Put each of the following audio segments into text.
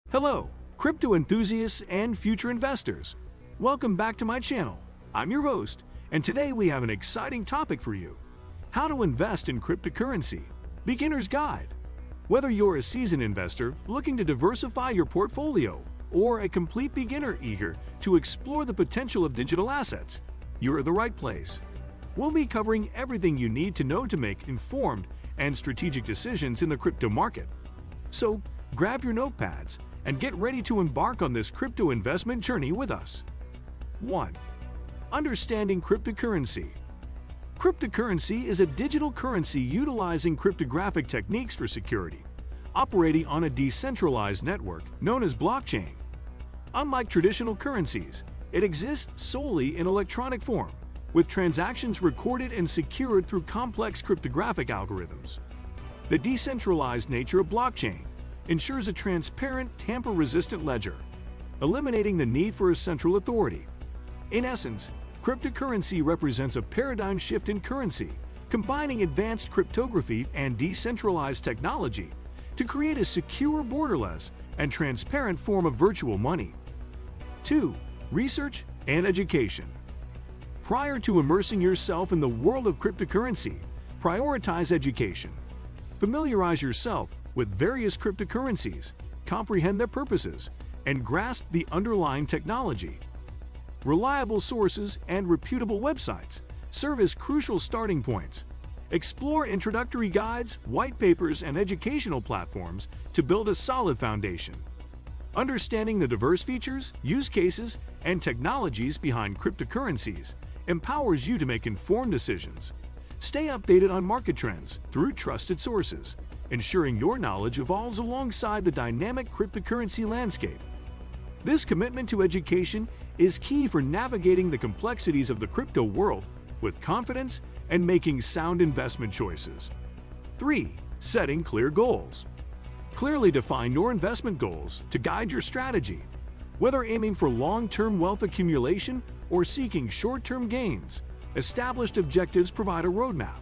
Hello, crypto enthusiasts and future investors. Welcome back to my channel. I'm your host, and today we have an exciting topic for you. How to invest in cryptocurrency. Beginner's Guide. Whether you're a seasoned investor looking to diversify your portfolio or a complete beginner eager to explore the potential of digital assets, you're at the right place. We'll be covering everything you need to know to make informed and strategic decisions in the crypto market. So, grab your notepads and get ready to embark on this crypto investment journey with us. 1. Understanding cryptocurrency. Cryptocurrency is a digital currency utilizing cryptographic techniques for security, operating on a decentralized network known as blockchain. Unlike traditional currencies, it exists solely in electronic form, with transactions recorded and secured through complex cryptographic algorithms. The decentralized nature of blockchain ensures a transparent, tamper-resistant ledger, eliminating the need for a central authority. In essence, cryptocurrency represents a paradigm shift in currency, combining advanced cryptography and decentralized technology to create a secure, borderless, and transparent form of virtual money. 2. Research and education. Prior to immersing yourself in the world of cryptocurrency, prioritize education. Familiarize yourself with various cryptocurrencies, comprehend their purposes, and grasp the underlying technology. Reliable sources and reputable websites serve as crucial starting points. Explore introductory guides, white papers, and educational platforms to build a solid foundation. Understanding the diverse features, use cases, and technologies behind cryptocurrencies empowers you to make informed decisions. Stay updated on market trends through trusted sources, ensuring your knowledge evolves alongside the dynamic cryptocurrency landscape. This commitment to education is key for navigating the complexities of the crypto world with confidence and making sound investment choices. 3. Setting clear goals. Clearly define your investment goals to guide your strategy. Whether aiming for long-term wealth accumulation or seeking short-term gains, established objectives provide a roadmap.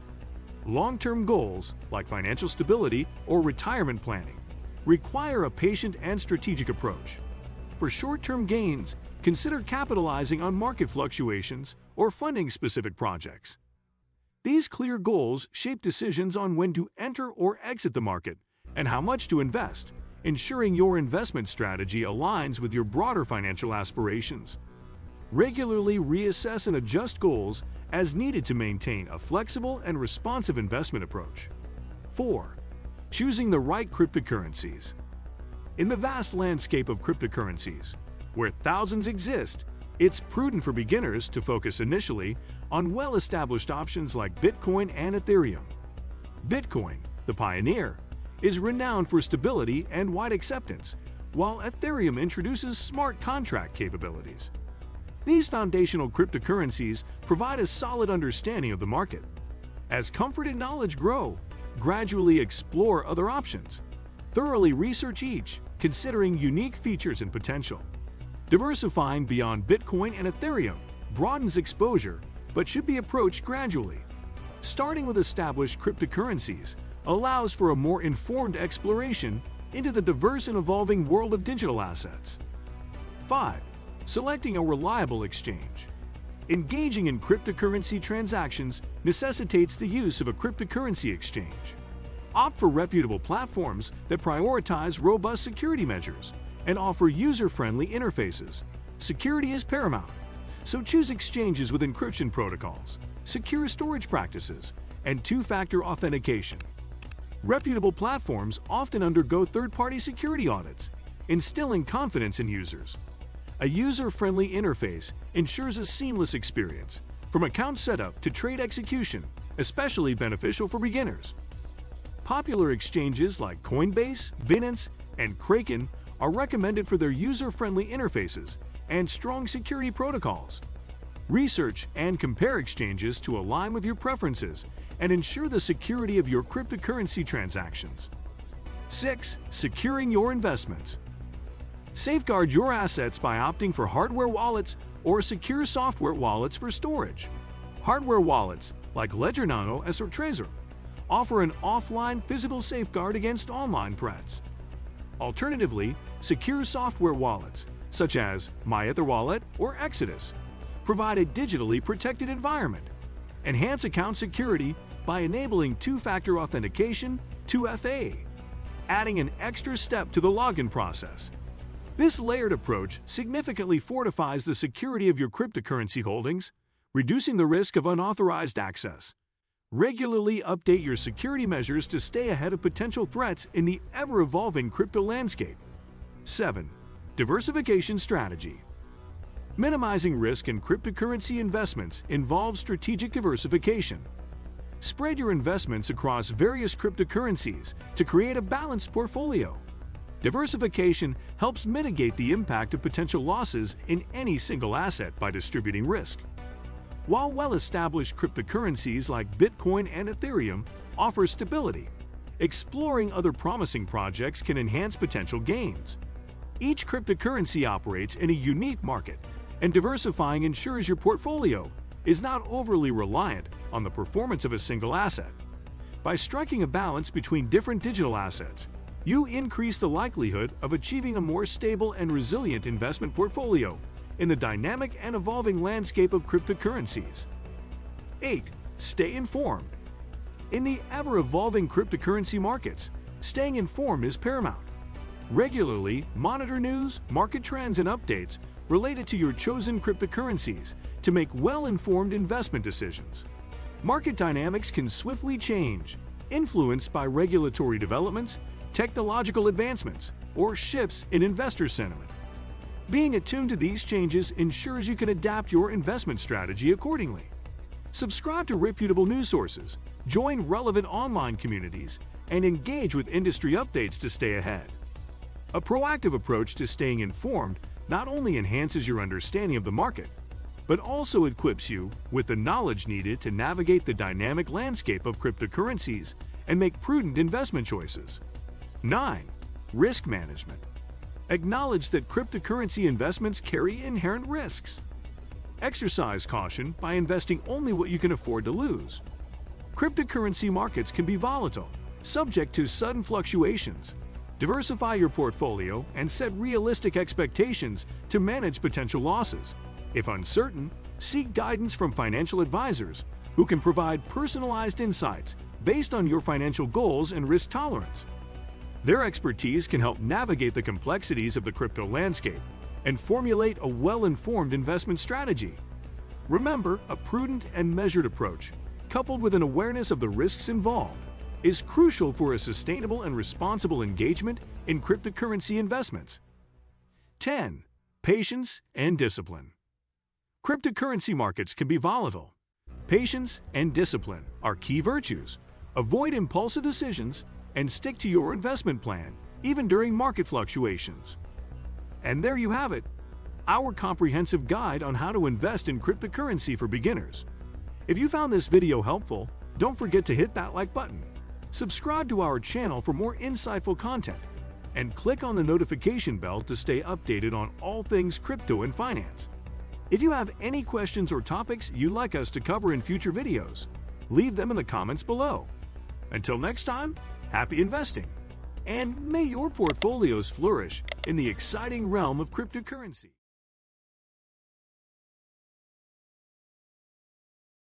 Long-term goals, like financial stability or retirement planning, require a patient and strategic approach. For short-term gains, consider capitalizing on market fluctuations or funding specific projects. These clear goals shape decisions on when to enter or exit the market and how much to invest, ensuring your investment strategy aligns with your broader financial aspirations. Regularly reassess and adjust goals as needed to maintain a flexible and responsive investment approach. 4. Choosing the right cryptocurrencies. In the vast landscape of cryptocurrencies, where thousands exist, it's prudent for beginners to focus initially on well-established options like Bitcoin and Ethereum. Bitcoin, the pioneer, is renowned for stability and wide acceptance, while Ethereum introduces smart contract capabilities. These foundational cryptocurrencies provide a solid understanding of the market. As comfort and knowledge grow, gradually explore other options. Thoroughly research each, considering unique features and potential. Diversifying beyond Bitcoin and Ethereum broadens exposure, but should be approached gradually. Starting with established cryptocurrencies allows for a more informed exploration into the diverse and evolving world of digital assets. 5. Selecting a reliable exchange. Engaging in cryptocurrency transactions necessitates the use of a cryptocurrency exchange. Opt for reputable platforms that prioritize robust security measures and offer user-friendly interfaces. Security is paramount, so choose exchanges with encryption protocols, secure storage practices, and two-factor authentication. Reputable platforms often undergo third-party security audits, instilling confidence in users. A user-friendly interface ensures a seamless experience, from account setup to trade execution, especially beneficial for beginners. Popular exchanges like Coinbase, Binance, and Kraken are recommended for their user-friendly interfaces and strong security protocols. Research and compare exchanges to align with your preferences and ensure the security of your cryptocurrency transactions. 6. Securing your investments. Safeguard your assets by opting for hardware wallets or secure software wallets for storage. Hardware wallets, like Ledger Nano or Trezor, offer an offline physical safeguard against online threats. Alternatively, secure software wallets, such as MyEtherWallet or Exodus, provide a digitally protected environment. Enhance account security by enabling two-factor authentication, 2FA, adding an extra step to the login process. This layered approach significantly fortifies the security of your cryptocurrency holdings, reducing the risk of unauthorized access. Regularly update your security measures to stay ahead of potential threats in the ever-evolving crypto landscape. 7. Diversification strategy. Minimizing risk in cryptocurrency investments involves strategic diversification. Spread your investments across various cryptocurrencies to create a balanced portfolio. Diversification helps mitigate the impact of potential losses in any single asset by distributing risk. While well-established cryptocurrencies like Bitcoin and Ethereum offer stability, exploring other promising projects can enhance potential gains. Each cryptocurrency operates in a unique market, and diversifying ensures your portfolio is not overly reliant on the performance of a single asset. By striking a balance between different digital assets, you increase the likelihood of achieving a more stable and resilient investment portfolio in the dynamic and evolving landscape of cryptocurrencies. 8. Stay informed. In the ever-evolving cryptocurrency markets, staying informed is paramount. Regularly monitor news, market trends, and updates related to your chosen cryptocurrencies to make well-informed investment decisions. Market dynamics can swiftly change, influenced by regulatory developments, technological advancements, or shifts in investor sentiment. Being attuned to these changes ensures you can adapt your investment strategy accordingly. Subscribe to reputable news sources, join relevant online communities, and engage with industry updates to stay ahead. A proactive approach to staying informed not only enhances your understanding of the market, but also equips you with the knowledge needed to navigate the dynamic landscape of cryptocurrencies and make prudent investment choices. 9. Risk management. Acknowledge that cryptocurrency investments carry inherent risks. Exercise caution by investing only what you can afford to lose. Cryptocurrency markets can be volatile, subject to sudden fluctuations. Diversify your portfolio and set realistic expectations to manage potential losses. If uncertain, seek guidance from financial advisors who can provide personalized insights based on your financial goals and risk tolerance. Their expertise can help navigate the complexities of the crypto landscape and formulate a well-informed investment strategy. Remember, a prudent and measured approach, coupled with an awareness of the risks involved, is crucial for a sustainable and responsible engagement in cryptocurrency investments. 10. Patience and discipline. Cryptocurrency markets can be volatile. Patience and discipline are key virtues. Avoid impulsive decisions and stick to your investment plan, even during market fluctuations. And there you have it, our comprehensive guide on how to invest in cryptocurrency for beginners. If you found this video helpful, don't forget to hit that like button, subscribe to our channel for more insightful content, and click on the notification bell to stay updated on all things crypto and finance. If you have any questions or topics you'd like us to cover in future videos, leave them in the comments below. Until next time, happy investing, and may your portfolios flourish in the exciting realm of cryptocurrency.